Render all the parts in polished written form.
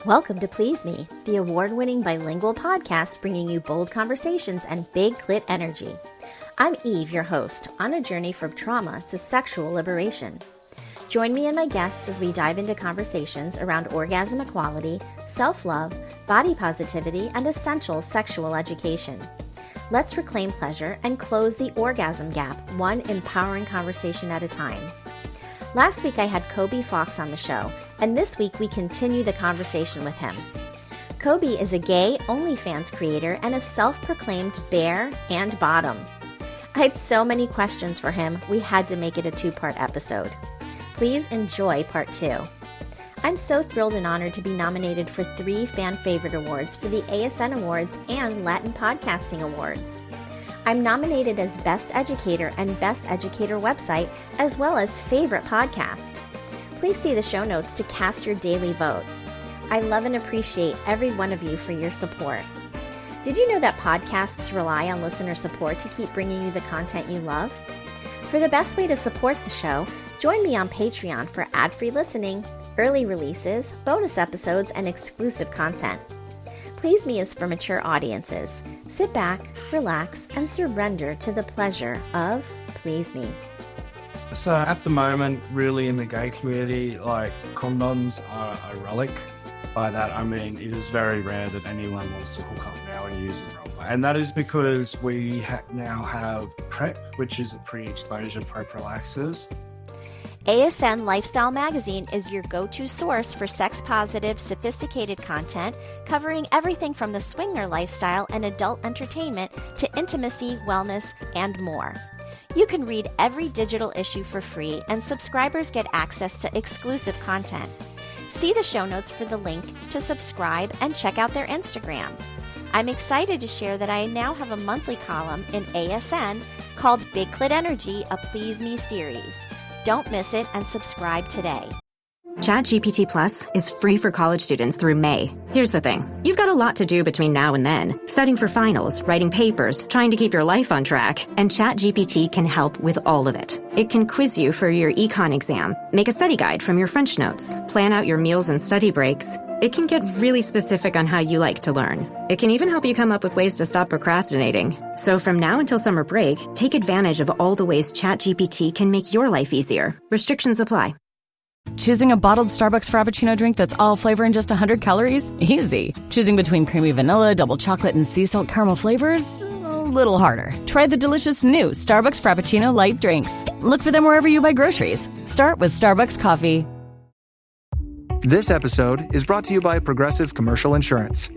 Welcome to Please Me, the award-winning bilingual podcast bringing you bold conversations and big clit energy. I'm Eve, your host, on a journey from trauma to sexual liberation. Join me and my guests as we dive into conversations around orgasm equality, self-love, body positivity, and essential sexual education. Let's reclaim pleasure and close the orgasm gap, one empowering conversation at a time. Last week I had Koby Falks on the show, and this week we continue the conversation with him. Koby is a gay OnlyFans creator and a self-proclaimed bear and bottom. I had so many questions for him, we had to make it a two-part episode. Please enjoy part 2. I'm so thrilled and honored to be nominated for 3 Fan Favorite Awards for the ASN Awards and Latin Podcasting Awards. I'm nominated as Best Educator and Best Educator Website, as well as Favorite Podcast. Please see the show notes to cast your daily vote. I love and appreciate every one of you for your support. Did you know that podcasts rely on listener support to keep bringing you the content you love? For the best way to support the show, join me on Patreon for ad-free listening, early releases, bonus episodes, and exclusive content. Please Me is for mature audiences. Sit back, relax, and surrender to the pleasure of Please Me. So at the moment, really in the gay community, like condoms are a relic. By that, I mean, it is very rare that anyone wants to hook up now and use it wrong way. And that is because we now have PrEP, which is a pre-exposure prophylaxis. ASN Lifestyle Magazine is your go-to source for sex-positive, sophisticated content covering everything from the swinger lifestyle and adult entertainment to intimacy, wellness, and more. You can read every digital issue for free, and subscribers get access to exclusive content. See the show notes for the link to subscribe and check out their Instagram. I'm excited to share that I now have a monthly column in ASN called Big Clit Energy, a Please Me series. Don't miss it and subscribe today. ChatGPT Plus is free for college students through May. Here's the thing. You've got a lot to do between now and then. Studying for finals, writing papers, trying to keep your life on track. And ChatGPT can help with all of it. It can quiz you for your econ exam, make a study guide from your French notes, plan out your meals and study breaks. It can get really specific on how you like to learn. It can even help you come up with ways to stop procrastinating. So from now until summer break, take advantage of all the ways ChatGPT can make your life easier. Restrictions apply. Choosing a bottled Starbucks Frappuccino drink that's all flavor and just 100 calories? Easy. Choosing between creamy vanilla, double chocolate, and sea salt caramel flavors? A little harder. Try the delicious new Starbucks Frappuccino light drinks. Look for them wherever you buy groceries. Start with Starbucks coffee. This episode is brought to you by Progressive Commercial Insurance.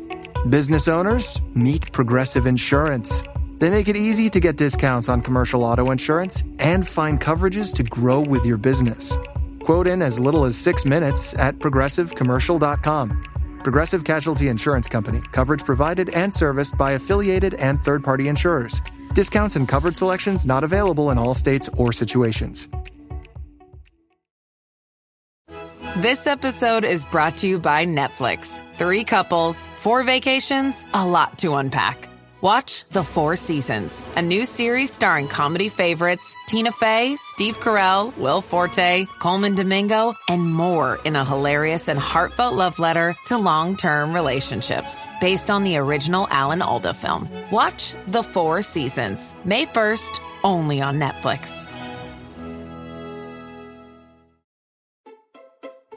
Business owners, meet Progressive Insurance. They make it easy to get discounts on commercial auto insurance and find coverages to grow with your business. Quote in as little as 6 minutes at progressivecommercial.com. Progressive Casualty Insurance Company. Coverage provided and serviced by affiliated and third-party insurers. Discounts and coverage selections not available in all states or situations. This episode is brought to you by Netflix. 3 couples, 4 vacations, a lot to unpack. Watch The 4 Seasons, a new series starring comedy favorites Tina Fey, Steve Carell, Will Forte, Coleman Domingo, and more in a hilarious and heartfelt love letter to long-term relationships. Based on the original Alan Alda film. Watch The 4 Seasons, May 1st, only on Netflix.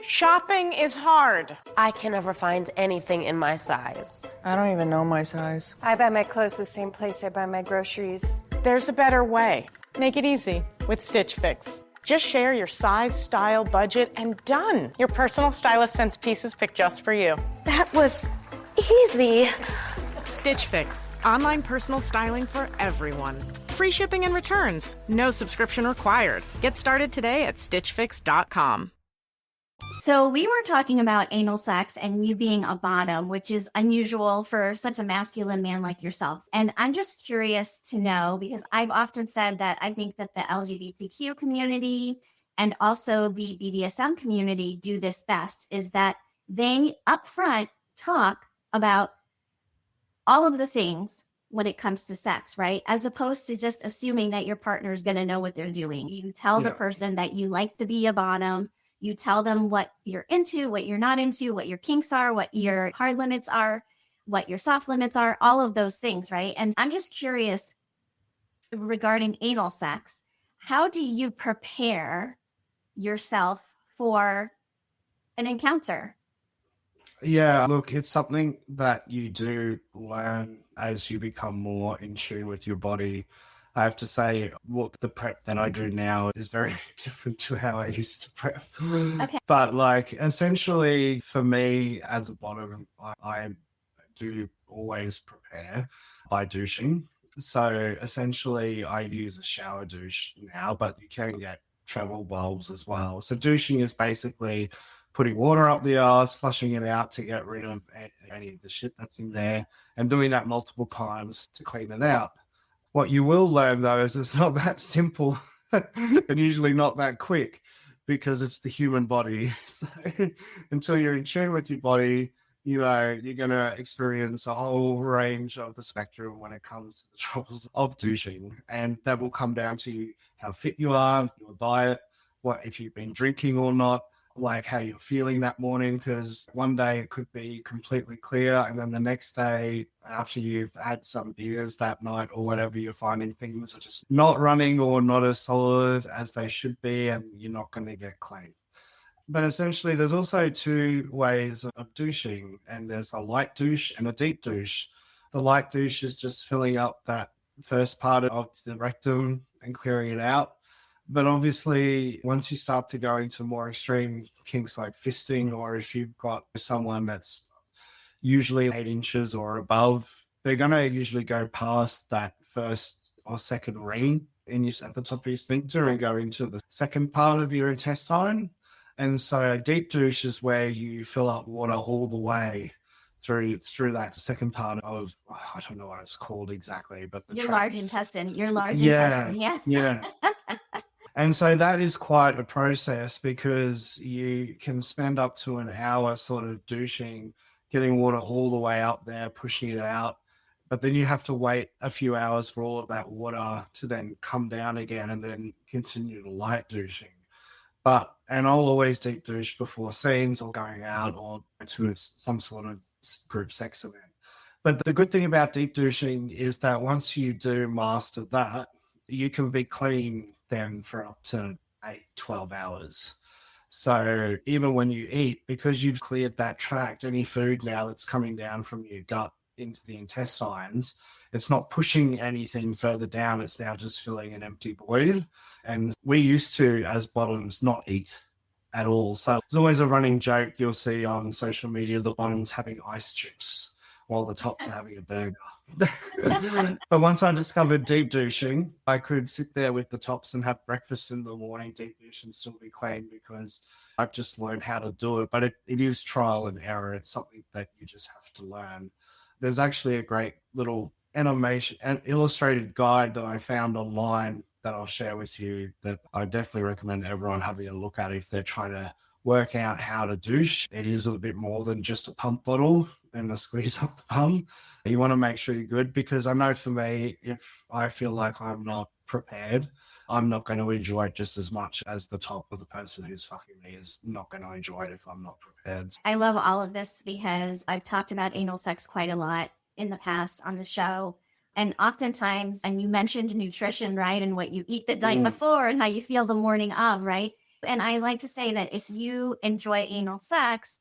Shopping is hard. I can never find anything in my size. I don't even know my size. I buy my clothes the same place I buy my groceries. There's a better way. Make it easy with Stitch Fix. Just share your size, style, budget, and done. Your personal stylist sends pieces picked just for you. That was easy. Stitch Fix. Online personal styling for everyone. Free shipping and returns. No subscription required. Get started today at stitchfix.com. So we were talking about anal sex and you being a bottom, which is unusual for such a masculine man like yourself. And I'm just curious to know, because I've often said that I think that the LGBTQ community and also the BDSM community do this best, is that they upfront talk about all of the things when it comes to sex, right? As opposed to just assuming that your partner is going to know what they're doing. You tell the person that you like to be a bottom. You tell them what you're into, what you're not into, what your kinks are, what your hard limits are, what your soft limits are, all of those things, right? And I'm just curious regarding anal sex, how do you prepare yourself for an encounter? Yeah, look, it's something that you do learn as you become more in tune with your body. I have to say, look, the prep that I do now is very different to how I used to prep. Okay. But like, essentially for me as a bottom, I do always prepare by douching. So essentially I use a shower douche now, but you can get travel bulbs as well. So douching is basically putting water up the arse, flushing it out to get rid of any of the shit that's in there, and doing that multiple times to clean it out. What you will learn, though, is it's not that simple and usually not that quick because it's the human body. So until you're in tune with your body, you know, you're going to experience a whole range of the spectrum when it comes to the troubles of douching. And that will come down to how fit you are, your diet, what if you've been drinking or not, like how you're feeling that morning, because one day it could be completely clear and then the next day after you've had some beers that night or whatever, you're finding things are just not running or not as solid as they should be and you're not going to get clean. But essentially there's also two ways of douching, and there's a light douche and a deep douche. The light douche is just filling up that first part of the rectum and clearing it out. But obviously, once you start to go into more extreme kinks like fisting, or if you've got someone that's usually 8 inches or above, they're going to usually go past that first or second ring at the top of your sphincter and go into the second part of your intestine. And so a deep douche is where you fill up water all the way through that second part of, I don't know what it's called exactly, but your large intestine. Yeah. And so that is quite a process because you can spend up to an hour sort of douching, getting water all the way up there, pushing it out. But then you have to wait a few hours for all of that water to then come down again and then continue the light douching. And I'll always deep douche before scenes or going out or to some sort of group sex event. But the good thing about deep douching is that once you do master that, you can be clean then for up to 8-12 hours. So even when you eat, because you've cleared that tract, any food now that's coming down from your gut into the intestines, it's not pushing anything further down, it's now just filling an empty void. And we used to, as bottoms, not eat at all. So there's always a running joke you'll see on social media, the bottoms having ice chips while the tops are having a burger. But once I discovered deep douching, I could sit there with the tops and have breakfast in the morning, deep douche and still be clean because I've just learned how to do it. But it is trial and error. It's something that you just have to learn. There's actually a great little animation and illustrated guide that I found online that I'll share with you that I definitely recommend everyone having a look at if they're trying to work out how to douche. It is a bit more than just a pump bottle and a squeeze up the pump. You want to make sure you're good, because I know for me, if I feel like I'm not prepared, I'm not going to enjoy it just as much as the top of the person who's fucking me is not going to enjoy it if I'm not prepared. I love all of this because I've talked about anal sex quite a lot in the past on the show. And oftentimes, and you mentioned nutrition, right? And what you eat the night before and how you feel the morning of, right? And I like to say that if you enjoy anal sex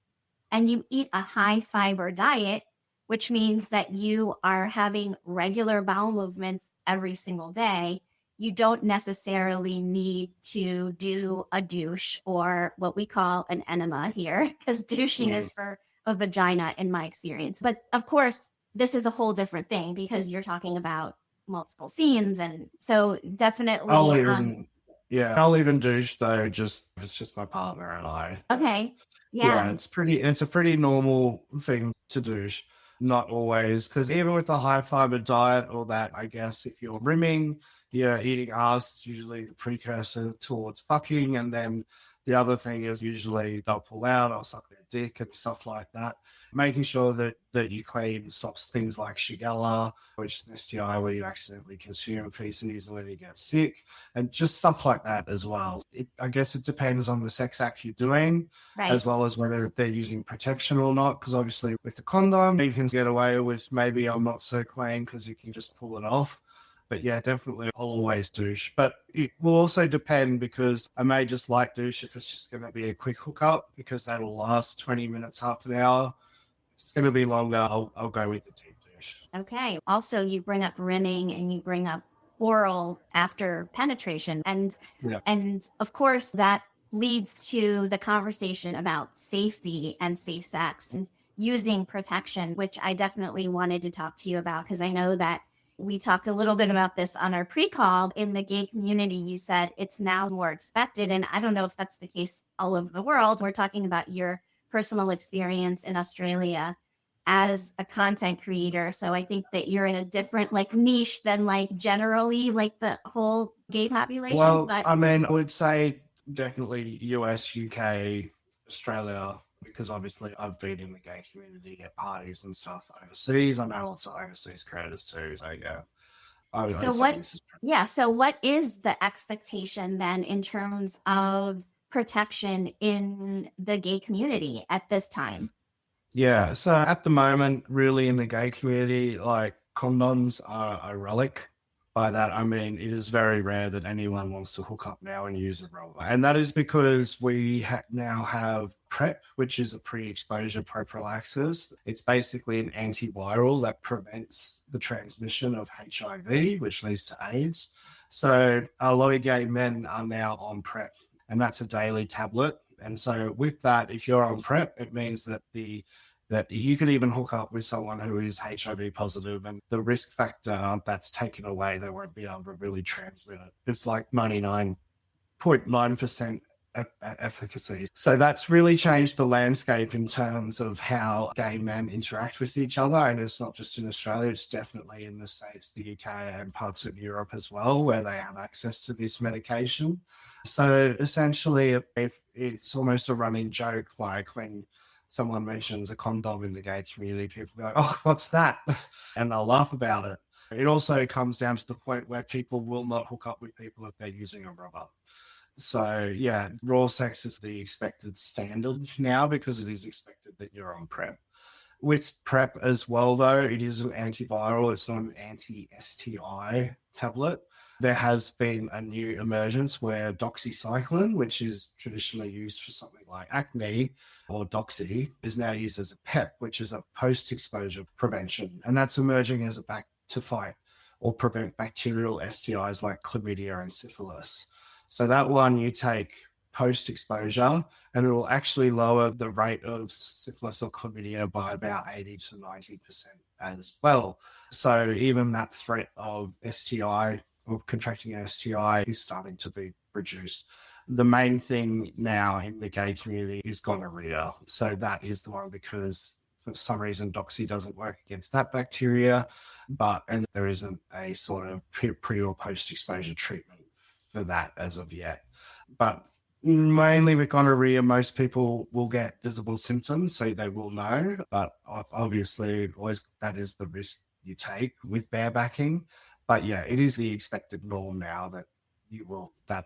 and you eat a high fiber diet, which means that you are having regular bowel movements every single day, you don't necessarily need to do a douche or what we call an enema here, because douching is for a vagina in my experience. But of course, this is a whole different thing because you're talking about multiple scenes. And so definitely... I'll even douche though, it's just my partner and I. Okay. Yeah. It's a pretty normal thing to douche. Not always, because even with a high fiber diet or that, I guess if you're rimming, you're eating ass, usually the precursor towards fucking. And then the other thing is usually they'll pull out or suck their dick and stuff like that. making sure that you clean stops things like Shigella, which is an STI where you accidentally consume feces and then you get sick, and just stuff like that as well. I guess it depends on the sex act you're doing, as well as whether they're using protection or not, because obviously with the condom, you can get away with maybe I'm not so clean because you can just pull it off. But yeah, definitely I'll always douche. But it will also depend, because I may just like douche if it's just going to be a quick hookup, because that'll last 20 minutes, half an hour. If it's going to be longer, I'll go with the deep douche. Okay. Also, you bring up rimming and you bring up oral after penetration. And of course, that leads to the conversation about safety and safe sex and using protection, which I definitely wanted to talk to you about, because I know that we talked a little bit about this on our pre-call. In the gay community, you said it's now more expected. And I don't know if that's the case all over the world. We're talking about your personal experience in Australia as a content creator. So I think that you're in a different niche than generally the whole gay population. Well, I mean, I would say definitely US, UK, Australia, because obviously I've been in the gay community at parties and stuff overseas. I know lots of overseas creators too. So yeah. So what is the expectation then in terms of protection in the gay community at this time? Yeah. So at the moment, really in the gay community, condoms are a relic. By that, I mean, it is very rare that anyone wants to hook up now and use a rubber. And that is because we now have PrEP, which is a pre-exposure prophylaxis. It's basically an antiviral that prevents the transmission of HIV, which leads to AIDS. So a lot of gay men are now on PrEP, and that's a daily tablet. And so with that, if you're on PrEP, it means that you can even hook up with someone who is HIV positive, and the risk factor that's taken away, they won't be able to really transmit it. It's 99.9% efficacy. So that's really changed the landscape in terms of how gay men interact with each other. And it's not just in Australia, it's definitely in the States, the UK, and parts of Europe as well, where they have access to this medication. So essentially, it's almost a running joke, when someone mentions a condom in the gay community, people go, "Oh, what's that?" And they'll laugh about it. It also comes down to the point where people will not hook up with people if they're using a rubber. So yeah, raw sex is the expected standard now, because it is expected that you're on PrEP. With PrEP as well, though, it is an antiviral. It's not an anti-STI tablet. There has been a new emergence where doxycycline, which is traditionally used for something like acne, or doxy, is now used as a PEP, which is a post-exposure prevention. And that's emerging as to fight or prevent bacterial STIs like chlamydia and syphilis. So that one you take post-exposure, and it will actually lower the rate of syphilis or chlamydia by about 80 to 90% as well. So even that threat of STI, of contracting an STI, is starting to be reduced. The main thing now in the gay community is gonorrhea. So that is the one, because for some reason doxy doesn't work against that bacteria, and there isn't a sort of pre or post-exposure treatment for that as of yet. But mainly with gonorrhea, most people will get visible symptoms, so they will know. But obviously, always that is the risk you take with barebacking. But yeah, it is the expected norm now that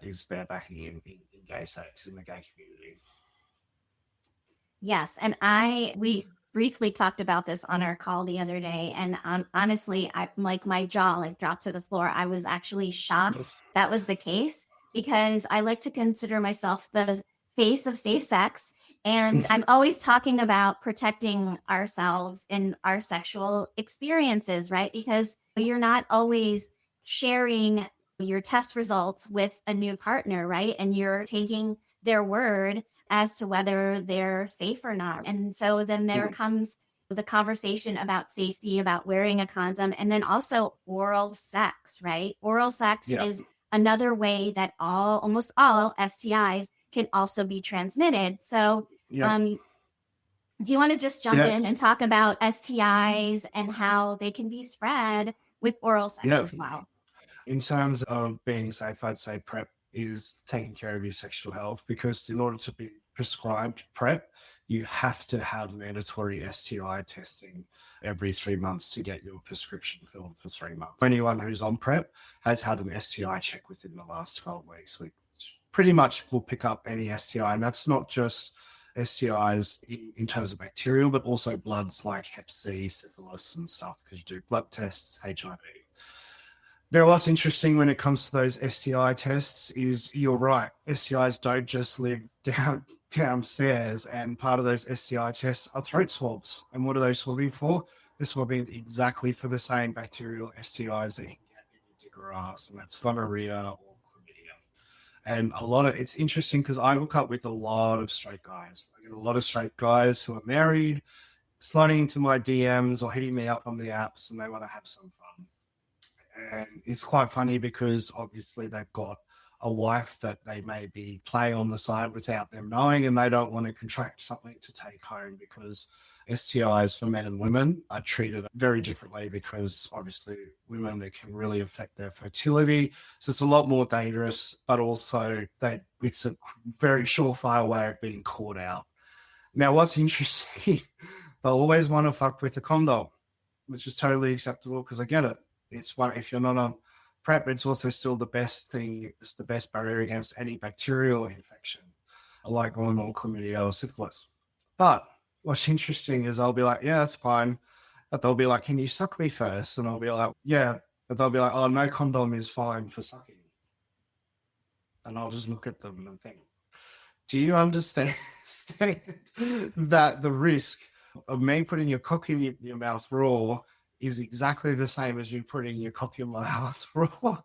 is barebacking in gay sex in the gay community. Yes, and we briefly talked about this on our call the other day, and honestly, my jaw dropped to the floor. I was actually shocked that was the case, because I like to consider myself the face of safe sex, and I'm always talking about protecting ourselves in our sexual experiences, right? Because you're not always sharing your test results with a new partner, right? And you're taking their word as to whether they're safe or not. And so then there comes the conversation about safety, about wearing a condom, and then also oral sex, right? Oral sex is another way that almost all STIs can also be transmitted. So do you want to just jump in and talk about STIs and how they can be spread with oral sex as well? In terms of being safe, I'd say PrEP is taking care of your sexual health, because in order to be prescribed PrEP, you have to have mandatory STI testing every 3 months to get your prescription filled for 3 months. Anyone who's on PrEP has had an STI check within the last 12 weeks, which pretty much will pick up any STI. And that's not just STIs in terms of bacterial, but also bloods like Hep C, syphilis and stuff, because you do blood tests, HIV. Now, what's interesting when it comes to those STI tests is you're right. STIs don't just live downstairs, and part of those STI tests are throat swabs. And what are they swabbing for? They're swabbing exactly for the same bacterial STIs that you can get in your dick or ass, and that's gonorrhea or chlamydia. And it's interesting because I hook up with a lot of straight guys. I get a lot of straight guys who are married, sliding into my DMs or hitting me up on the apps, and they want to have some fun. And it's quite funny because obviously they've got a wife that they may be playing on the side without them knowing, and they don't want to contract something to take home, because STIs for men and women are treated very differently, because obviously women, it can really affect their fertility. So it's a lot more dangerous, but also it's a very surefire way of being caught out. Now, what's interesting, they'll always want to fuck with a condom, which is totally acceptable because I get it. It's one, if you're not on PrEP, it's also still the best thing. It's the best barrier against any bacterial infection, like normal chlamydia or syphilis. But what's interesting is I'll be like, yeah, that's fine. But they'll be like, can you suck me first? And I'll be like, yeah. But they'll be like, oh, no condom is fine for sucking. And I'll just look at them and think, do you understand that the risk of me putting your cock in your mouth raw is exactly the same as you putting your cock in my ass raw?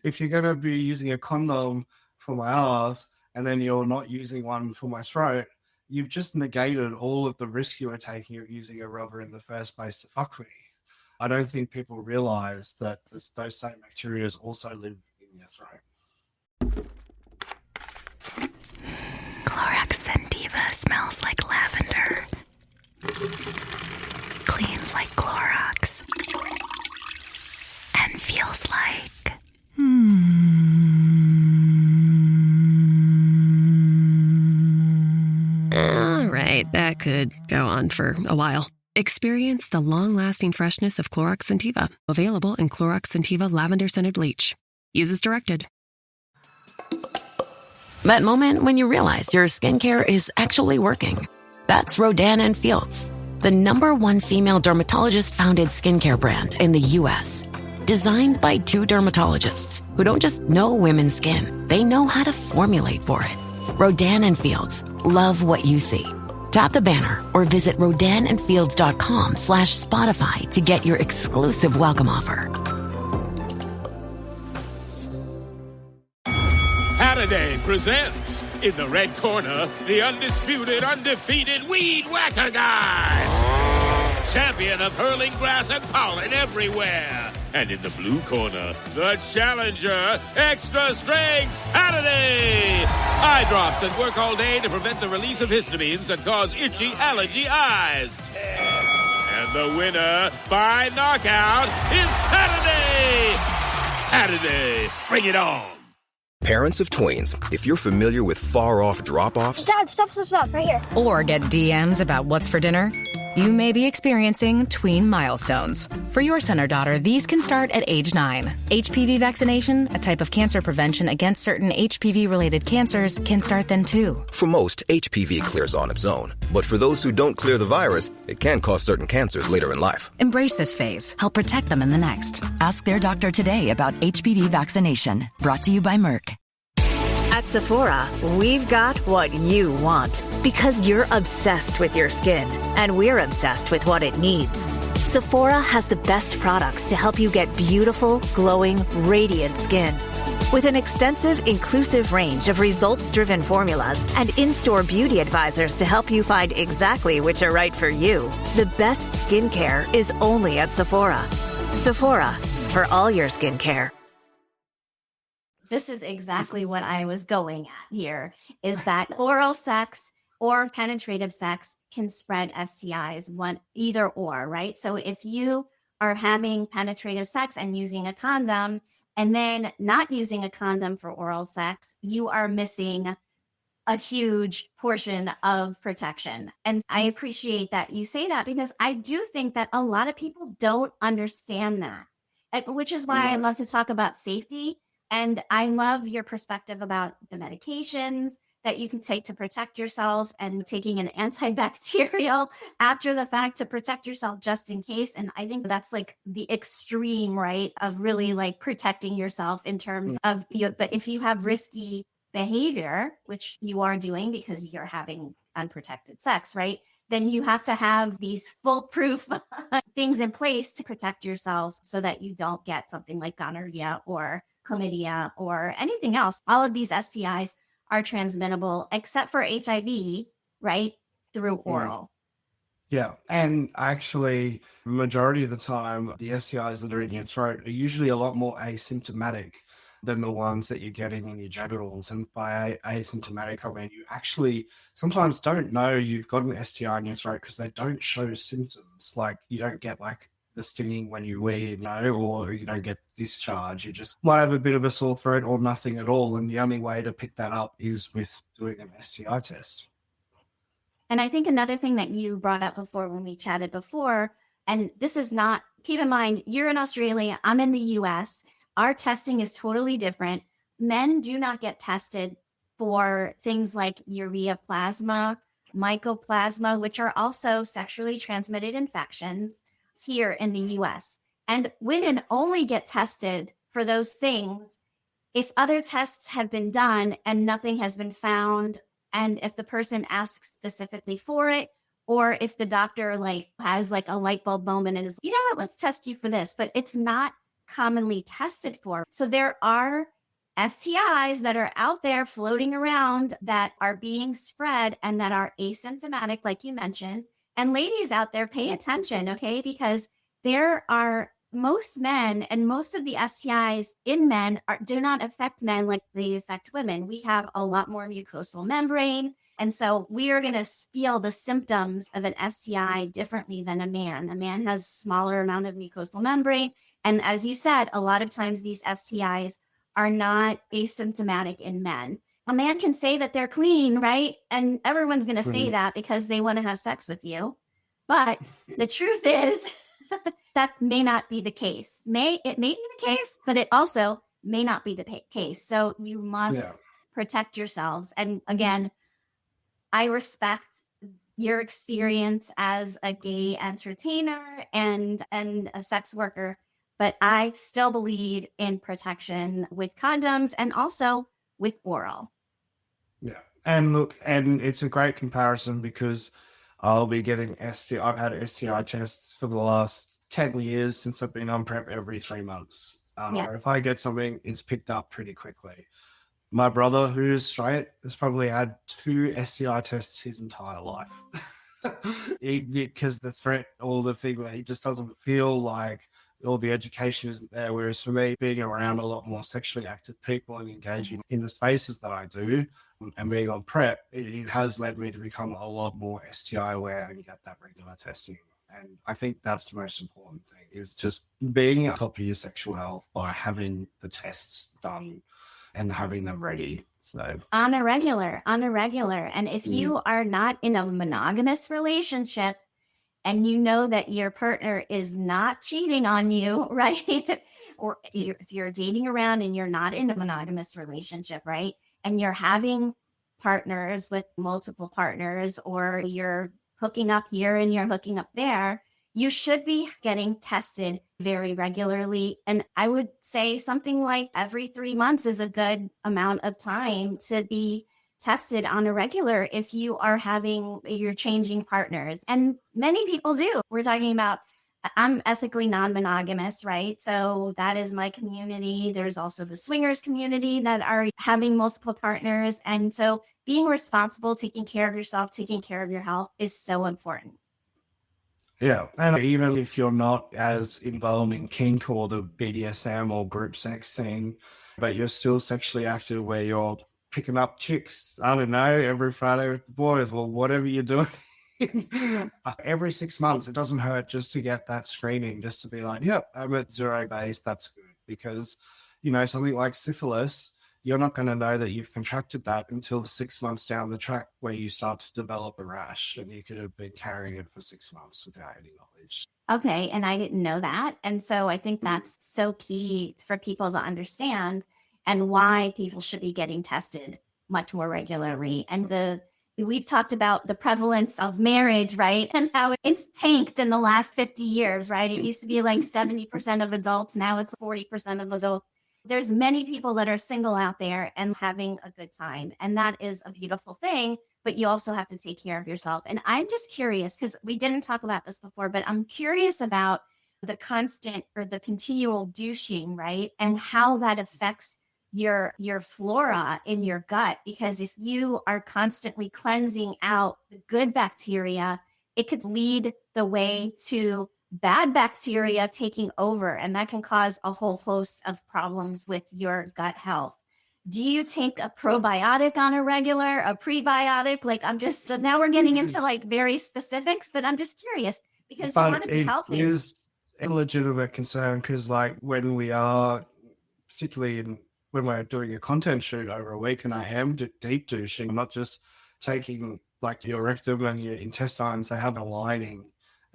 If you're going to be using a condom for my ass and then you're not using one for my throat, you've just negated all of the risk you were taking of using a rubber in the first place to fuck me. I don't think people realize that those same bacteria also live in your throat. Clorox Sentiva smells like lavender. Cleans like Clorox. And feels like... All right, that could go on for a while. Experience the long-lasting freshness of Clorox Sentiva. Available in Clorox Sentiva Lavender-Scented Bleach. Use as directed. That moment when you realize your skincare is actually working. That's Rodan & Fields, the #1 female dermatologist-founded skincare brand in the U.S. Designed by 2 dermatologists who don't just know women's skin, they know how to formulate for it. Rodan & Fields, love what you see. Tap the banner or visit rodanandfields.com/Spotify to get your exclusive welcome offer. Halliday presents, in the red corner, the undisputed, undefeated Weed Whacker Guy. Champion of hurling grass and pollen everywhere. And in the blue corner, the challenger, extra strength Halliday. Eye drops that work all day to prevent the release of histamines that cause itchy allergy eyes. And the winner by knockout is Halliday. Halliday, bring it on. Parents of tweens, if you're familiar with far-off drop-offs... Dad, stop, right here. Or get DMs about what's for dinner, you may be experiencing tween milestones. For your son or daughter, these can start at age 9. HPV vaccination, a type of cancer prevention against certain HPV-related cancers, can start then too. For most, HPV clears on its own. But for those who don't clear the virus, it can cause certain cancers later in life. Embrace this phase. Help protect them in the next. Ask their doctor today about HPV vaccination. Brought to you by Merck. At Sephora, we've got what you want because you're obsessed with your skin and we're obsessed with what it needs. Sephora has the best products to help you get beautiful, glowing, radiant skin. With an extensive, inclusive range of results-driven formulas and in-store beauty advisors to help you find exactly which are right for you, the best skincare is only at Sephora. Sephora, for all your skincare. This is exactly what I was going at here, is that oral sex or penetrative sex can spread STIs, either or, right? So if you are having penetrative sex and using a condom and then not using a condom for oral sex, you are missing a huge portion of protection. And I appreciate that you say that, because I do think that a lot of people don't understand that, which is why I love to talk about safety. And I love your perspective about the medications that you can take to protect yourself, and taking an antibacterial after the fact to protect yourself just in case. And I think that's like the extreme, right, of really like protecting yourself in terms of you. But if you have risky behavior, which you are doing because you're having unprotected sex, right, then you have to have these foolproof things in place to protect yourself so that you don't get something like gonorrhea or chlamydia or anything else. All of these STIs are transmittable except for HIV, right, through oral. Yeah. And actually, majority of the time, the STIs that are in your throat are usually a lot more asymptomatic than the ones that you're getting in your genitals. And by asymptomatic, I mean you actually sometimes don't know you've got an STI in your throat because they don't show symptoms. Like you don't get like the stinging when you wee, or you don't get discharge. You just might have a bit of a sore throat or nothing at all. And the only way to pick that up is with doing an STI test. And I think another thing that you brought up before when we chatted before, and this is not, keep in mind, you're in Australia, I'm in the US. Our testing is totally different. Men do not get tested for things like ureaplasma, mycoplasma, which are also sexually transmitted infections here in the US. And women only get tested for those things if other tests have been done and nothing has been found, and if the person asks specifically for it, or if the doctor like has like a light bulb moment and is, you know what, let's test you for this, but it's not commonly tested for. So there are STIs that are out there floating around that are being spread and that are asymptomatic, like you mentioned. And ladies out there, pay attention, okay? Because there are most men, and most of the STIs in men do not affect men like they affect women. We have a lot more mucosal membrane. And so we are going to feel the symptoms of an STI differently than a man. A man has a smaller amount of mucosal membrane. And as you said, a lot of times these STIs are not asymptomatic in men. A man can say that they're clean, right? And everyone's going to say that because they want to have sex with you. But the truth is that may not be the case. It may be the case, but it also may not be the case. So you must protect yourselves. And again, I respect your experience as a gay entertainer and a sex worker, but I still believe in protection with condoms and also with oral. Yeah. And look, and it's a great comparison because I'll be getting I've had STI tests for the last 10 years since I've been on PrEP every 3 months. If I get something, it's picked up pretty quickly. My brother, who's straight, has probably had 2 STI tests his entire life. Because the threat or the thing where he just doesn't feel like all the education isn't there. Whereas for me, being around a lot more sexually active people and engaging in the spaces that I do and being on PrEP, it has led me to become a lot more STI aware and get that regular testing. And I think that's the most important thing, is just being on top of your sexual health by having the tests done and having them ready. So on a regular. And if you are not in a monogamous relationship and you know that your partner is not cheating on you, right? Or if you're dating around and you're not in a monogamous relationship, right? And you're having partners with multiple partners, or you're hooking up here and you're hooking up there, you should be getting tested very regularly. And I would say something like every 3 months is a good amount of time to be tested on a regular if you're changing partners. And many people do. We're talking about, I'm ethically non-monogamous, right? So that is my community. There's also the swingers community that are having multiple partners. And so being responsible, taking care of yourself, taking care of your health is so important. Yeah. And even if you're not as involved in kink or the BDSM or group sex scene, but you're still sexually active where you're picking up chicks, I don't know, every Friday with the boys or whatever you're doing. Every 6 months, it doesn't hurt just to get that screening, just to be like, yep, I'm at 0 days. That's good. Because, something like syphilis, you're not going to know that you've contracted that until 6 months down the track where you start to develop a rash, and you could have been carrying it for 6 months without any knowledge. Okay. And I didn't know that. And so I think that's so key for people to understand, and why people should be getting tested much more regularly. And we've talked about the prevalence of marriage, right? And how it's tanked in the last 50 years, right? It used to be like 70% of adults. Now it's 40% of adults. There's many people that are single out there and having a good time. And that is a beautiful thing, but you also have to take care of yourself. And I'm just curious, because we didn't talk about this before, but I'm curious about the constant or the continual douching, right? And how that affects your flora in your gut. Because if you are constantly cleansing out the good bacteria, it could lead the way to bad bacteria taking over, and that can cause a whole host of problems with your gut health. Do you take a probiotic on a regular, a prebiotic? Like, so now we're getting into like very specifics, but I'm just curious because you want to be healthy. It is a legitimate concern, because like when we are, particularly when we're doing a content shoot over a week, and I am deep douching, I'm not just taking like your rectum and your intestines, they have a lining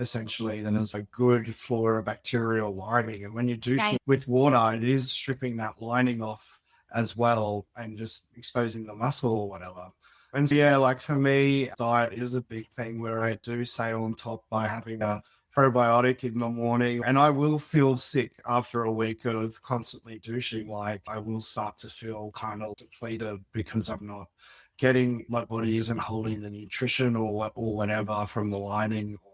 essentially, then there's a good flora bacterial lining. And when you're douching with water, it is stripping that lining off as well and just exposing the muscle or whatever. And so, yeah, like for me, diet is a big thing where I do stay on top by having a probiotic in the morning. And I will feel sick after a week of constantly douching. Like I will start to feel kind of depleted because I'm not getting, my body isn't holding the nutrition or whatever from the lining, or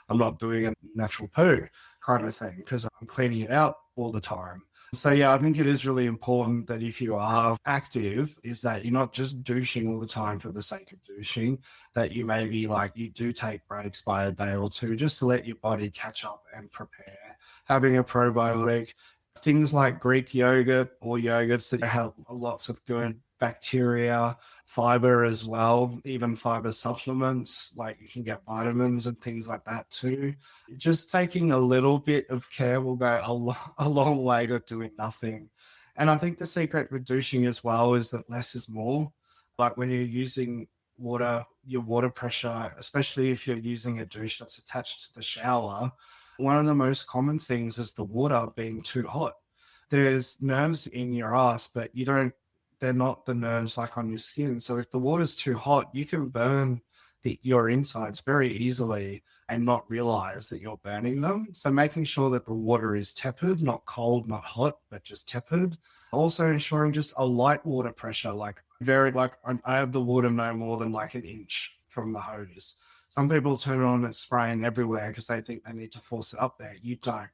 I'm not doing a natural poo kind of thing because I'm cleaning it out all the time. So yeah, I think it is really important that if you are active, is that you're not just douching all the time for the sake of douching, that you maybe like you do take breaks by a day or two just to let your body catch up and prepare. Having a probiotic, things like Greek yogurt or yogurts that have lots of good bacteria, fiber as well, even fiber supplements, like you can get vitamins and things like that too. Just taking a little bit of care will go a long way to doing nothing. And I think the secret with douching as well is that less is more. Like when you're using water, your water pressure, especially if you're using a douche that's attached to the shower, one of the most common things is the water being too hot. There's nerves in your ass, but they're not the nerves like on your skin. So if the water's too hot, you can burn your insides very easily and not realize that you're burning them. So making sure that the water is tepid, not cold, not hot, but just tepid. Also ensuring just a light water pressure, I have the water no more than like an inch from the hose. Some people turn it on and spraying everywhere because they think they need to force it up there. You don't.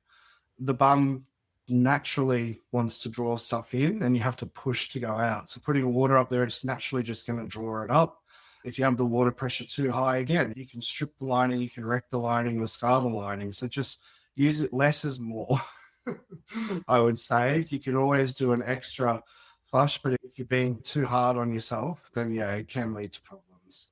The bum naturally wants to draw stuff in and you have to push to go out. So putting water up there, it's naturally just going to draw it up. If you have the water pressure too high, again, you can strip the lining, you can wreck the lining or scar the lining. So just use it, less is more, I would say. You can always do an extra flush, but if you're being too hard on yourself, then yeah, it can lead to problems.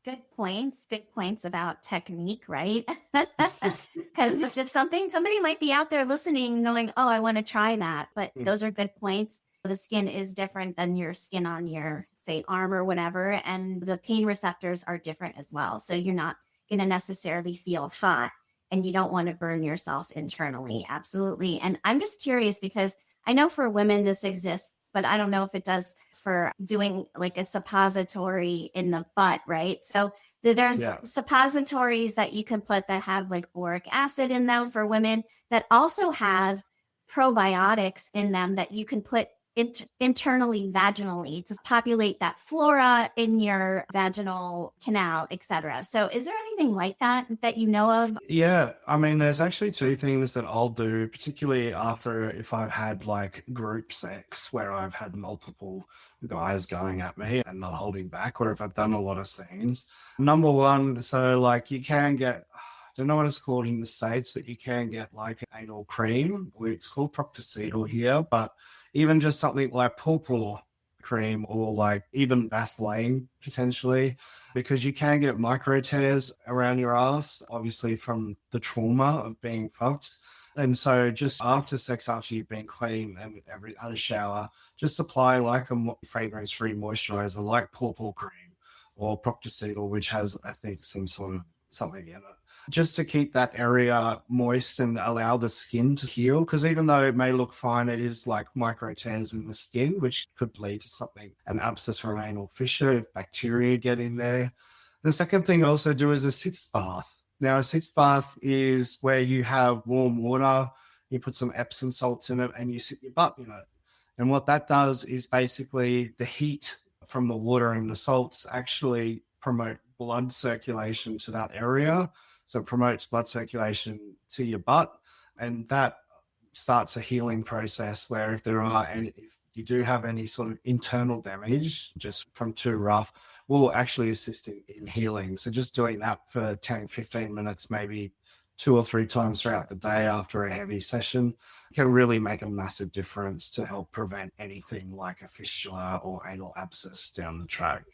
Good points about technique, right? Because if somebody might be out there listening going, oh, I want to try that. But those are good points. The skin is different than your skin on your, say, arm or whatever. And the pain receptors are different as well. So you're not going to necessarily feel hot and you don't want to burn yourself internally. Absolutely. And I'm just curious because I know for women this exists, but I don't know if it does for doing like a suppository in the butt, right? So there's suppositories that you can put that have like boric acid in them for women that also have probiotics in them that you can put internally vaginally to populate that flora in your vaginal canal, etc. So is there anything like that you know of? Yeah, I mean, there's actually two things that I'll do, particularly after if I've had like group sex where I've had multiple guys going at me and not holding back, or if I've done a lot of scenes. Number one, so like you can get, I don't know what it's called in the States, but you can get like an anal cream. It's called Proctocetal here, but even just something like pawpaw cream or like even Vaseline potentially, because you can get micro tears around your ass, obviously from the trauma of being fucked. And so just after sex, after you've been clean and had a shower, just apply like a fragrance-free moisturizer like pawpaw cream or Proctocetyl, which has, I think, some sort of something in it, just to keep that area moist and allow the skin to heal. Because even though it may look fine, it is like micro tears in the skin, which could lead to something, an abscess or an anal fissure if bacteria get in there. The second thing I also do is a sitz bath. Now, a sitz bath is where you have warm water, you put some Epsom salts in it, and you sit your butt in it. And what that does is basically the heat from the water and the salts actually promote blood circulation to that area. So it promotes blood circulation to your butt, and that starts a healing process where if you do have any sort of internal damage just from too rough, will actually assist in healing. So just doing that for 10, 15 minutes, maybe 2 or 3 times throughout the day after a heavy session can really make a massive difference to help prevent anything like a fistula or anal abscess down the track.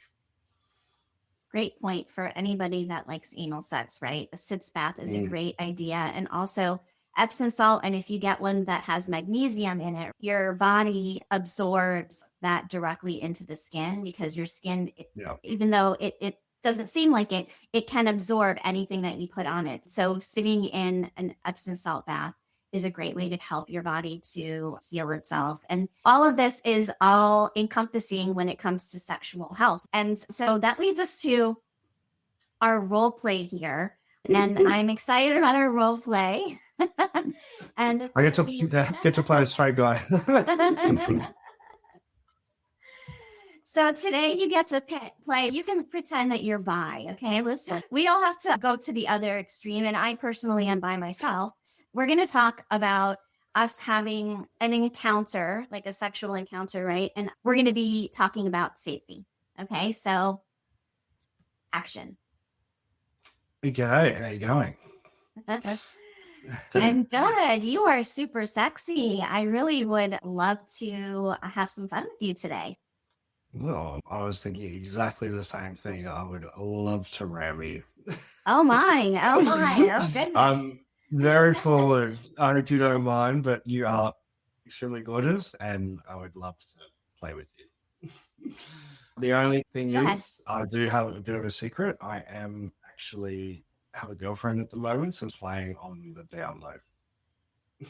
Great point for anybody that likes anal sex, right? A sitz bath is a great idea. And also Epsom salt, and if you get one that has magnesium in it, your body absorbs that directly into the skin, because your skin, even though it doesn't seem like it, it can absorb anything that you put on it. So sitting in an Epsom salt bath is a great way to help your body to heal itself. And all of this is all encompassing when it comes to sexual health. And so that leads us to our role play here. And I'm excited about our role play. And I get to play a straight guy. So today you get to play. You can pretend that you're bi. Okay, we don't have to go to the other extreme. And I personally am bi myself. We're going to talk about us having an encounter, like a sexual encounter, right? And we're going to be talking about safety. Okay, so action. Okay, how are you going? I'm good. You are super sexy. I really would love to have some fun with you today. Well, I was thinking exactly the same thing. I would love to ram you. Oh my. Oh goodness. I'm very forward. I hope you don't mind, but you are extremely gorgeous and I would love to play with you. The only thing is, I do have a bit of a secret. I am actually have a girlfriend at the moment, so I'm playing on the down low.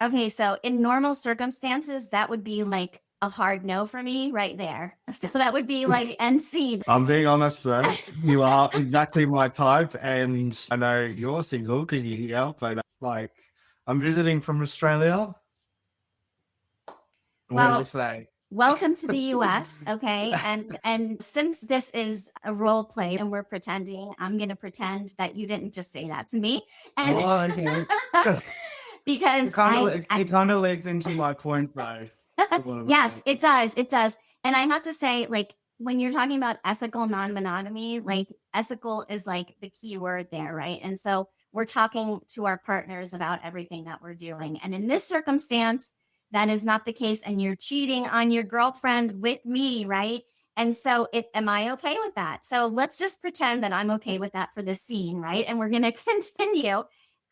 Okay, so in normal circumstances, that would be like a hard no for me right there. So that would be like NC. I'm being honest though. You are exactly my type, and I know you're single because you're here, but like I'm visiting from Australia. Well, welcome to the US, okay? And since this is a role play and we're pretending, I'm going to pretend that you didn't just say that to me. And because it kind of leads into my point though. Yes, it does. It does. And I have to say, like, when you're talking about ethical non-monogamy, like ethical is like the key word there, right? And so we're talking to our partners about everything that we're doing. And in this circumstance, that is not the case. And you're cheating on your girlfriend with me, right? And so am I okay with that? So let's just pretend that I'm okay with that for this scene, right? And we're going to continue.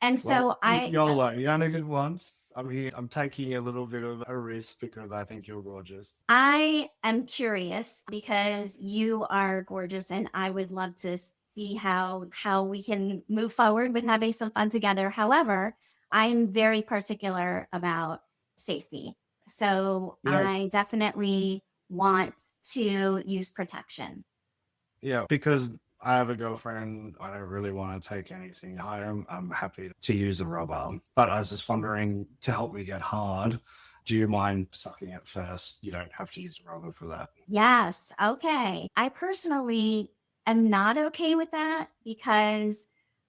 And so YOLO, you only did once. I'm here. I'm taking a little bit of a risk because I think you're gorgeous. I am curious because you are gorgeous, and I would love to see how we can move forward with having some fun together. However, I'm very particular about safety. So I definitely want to use protection. Yeah, because I have a girlfriend. I don't really want to take anything home. I'm happy to use a rubber. But I was just wondering, to help me get hard, do you mind sucking it first? You don't have to use a rubber for that. Yes. Okay. I personally am not okay with that because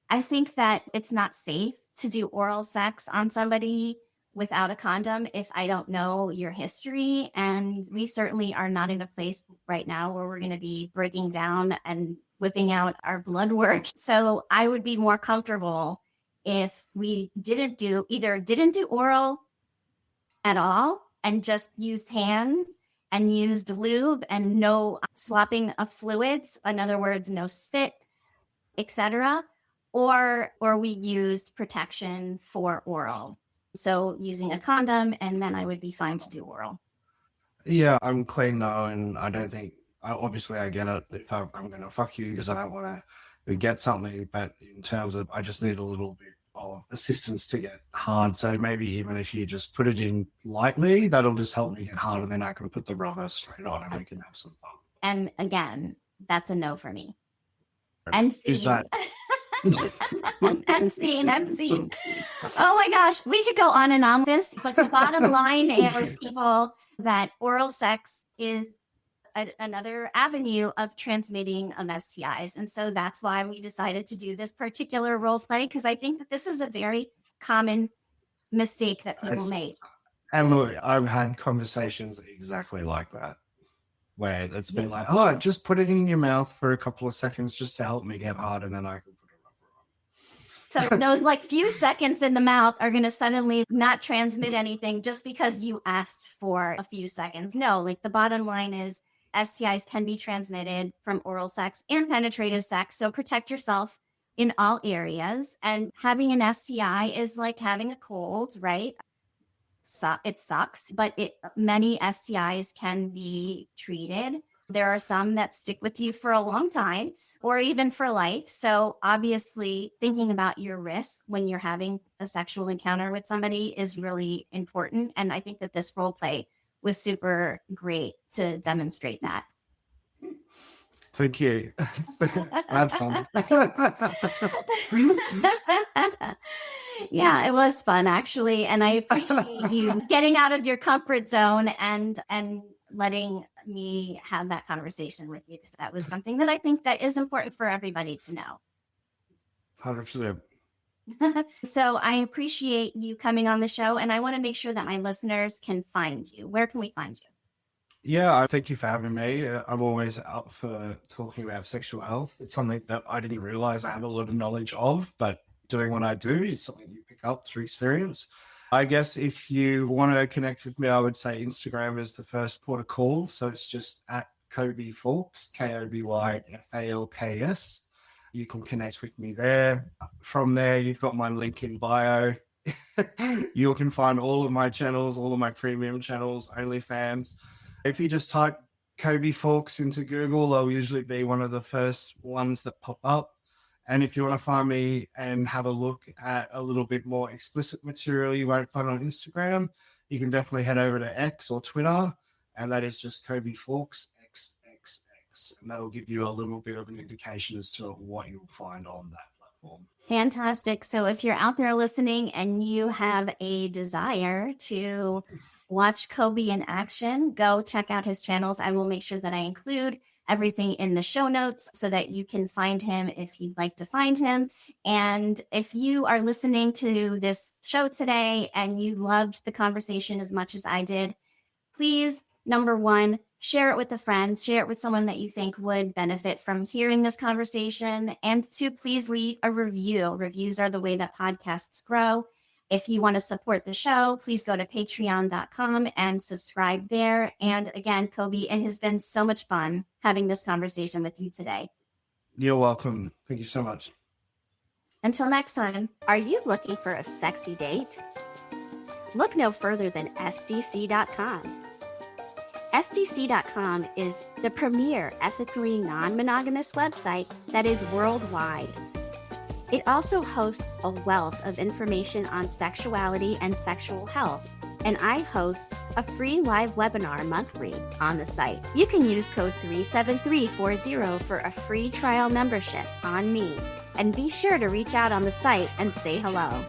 I think that it's not safe to do oral sex on somebody without a condom if I don't know your history. And we certainly are not in a place right now where we're going to be breaking down and whipping out our blood work. So I would be more comfortable if we didn't do oral at all and just used hands and used lube and no swapping of fluids. In other words, no spit, etc. or we used protection for oral. So using a condom, and then I would be fine to do oral. Yeah, I'm clean now, and I don't think, obviously I get it if I'm going to fuck you because I don't want to get something, but in terms of, I just need a little bit of assistance to get hard. So maybe even if you just put it in lightly, that'll just help me get hard, and then I can put the rubber straight on and we can have some fun. And again, that's a no for me. And Is that... and scene. Oh my gosh, we could go on and on this, but the bottom line is, people, that oral sex is another avenue of transmitting STIs. And so that's why we decided to do this particular role play, because I think that this is a very common mistake that people make. And look, I've had conversations exactly like that, where it's been like, oh, just put it in your mouth for a couple of seconds just to help me get hard, and then I can put it rubber on. So those like few seconds in the mouth are going to suddenly not transmit anything just because you asked for a few seconds. No, like the bottom line is STIs can be transmitted from oral sex and penetrative sex. So protect yourself in all areas. And having an STI is like having a cold, right? So it sucks, but many STIs can be treated. There are some that stick with you for a long time or even for life. So obviously thinking about your risk when you're having a sexual encounter with somebody is really important. And I think that this role play was super great to demonstrate that. Thank you. Had fun. Yeah, it was fun actually. And I appreciate you getting out of your comfort zone and letting me have that conversation with you, because that was something that I think that is important for everybody to know. 100%. So I appreciate you coming on the show, and I want to make sure that my listeners can find you. Where can we find you? Yeah, thank you for having me. I'm always up for talking about sexual health. It's something that I didn't realize I have a lot of knowledge of, but doing what I do is something you pick up through experience. I guess if you want to connect with me, I would say Instagram is the first port of call. So it's just at Koby Falks, KobyFalks. You can connect with me there. From there, you've got my link in bio. You can find all of my channels, all of my premium channels, OnlyFans. If you just type Koby Falks into Google, I'll usually be one of the first ones that pop up. And if you want to find me and have a look at a little bit more explicit material you won't find on Instagram, you can definitely head over to X or Twitter, and that is just Koby Falks XXX. And that'll give you a little bit of an indication as to what you'll find on that platform. Fantastic. So if you're out there listening and you have a desire to watch Koby in action, go check out his channels. I will make sure that I include everything in the show notes so that you can find him if you'd like to find him. And if you are listening to this show today and you loved the conversation as much as I did, please, number one, share it with a friend, share it with someone that you think would benefit from hearing this conversation. And two, please leave a review. Reviews are the way that podcasts grow. If you want to support the show, please go to patreon.com and subscribe there. And again, Koby, it has been so much fun having this conversation with you today. You're welcome. Thank you so much. Until next time, are you looking for a sexy date? Look no further than SDC.com. SDC.com is the premier ethically non-monogamous website that is worldwide. It also hosts a wealth of information on sexuality and sexual health, and I host a free live webinar monthly on the site. You can use code 37340 for a free trial membership on me, and be sure to reach out on the site and say hello.